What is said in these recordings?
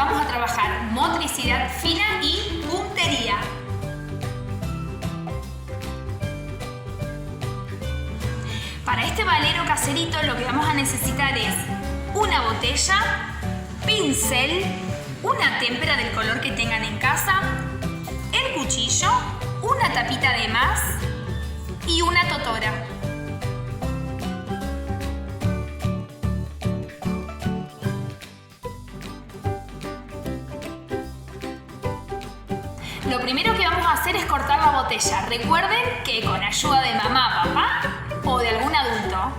vamos a trabajar motricidad fina y puntería. Para este valero caserito lo que vamos a necesitar es una botella, pincel, una témpera del color que tengan en casa, el cuchillo, una tapita de más y una totora. Lo primero que vamos a hacer es cortar la botella. Recuerden que con ayuda de mamá, papá o de algún adulto.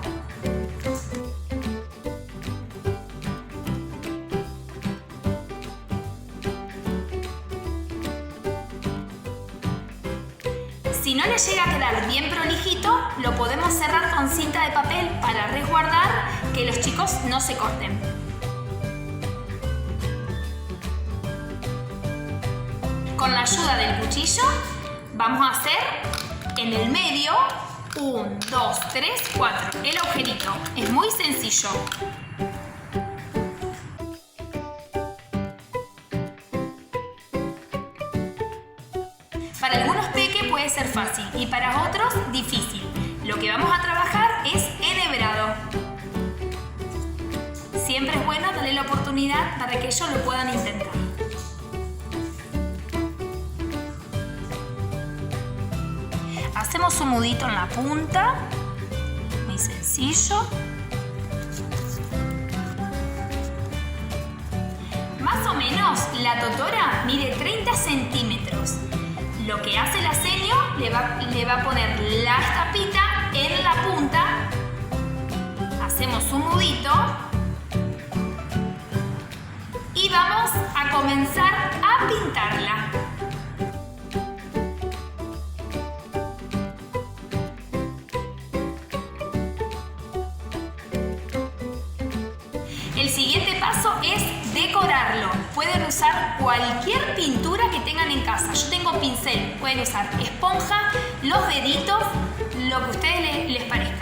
Si no le llega a quedar bien prolijito, lo podemos cerrar con cinta de papel para resguardar que los chicos no se corten. Con la ayuda del cuchillo vamos a hacer en el medio 1, 2, 3, 4 el agujerito. Es muy sencillo. Para algunos peques puede ser fácil y para otros difícil. Lo que vamos a trabajar es enhebrado. Siempre es bueno darle la oportunidad para que ellos lo puedan intentar. Hacemos un nudito en la punta, muy sencillo. Más o menos la totora mide 30 centímetros. Lo que hace la seño le va a poner la tapita en la punta. Hacemos un nudito y vamos a comenzar a pintarla. El siguiente paso es decorarlo. Pueden usar cualquier pintura que tengan en casa. Yo tengo pincel, pueden usar esponja, los deditos, lo que a ustedes les parezca.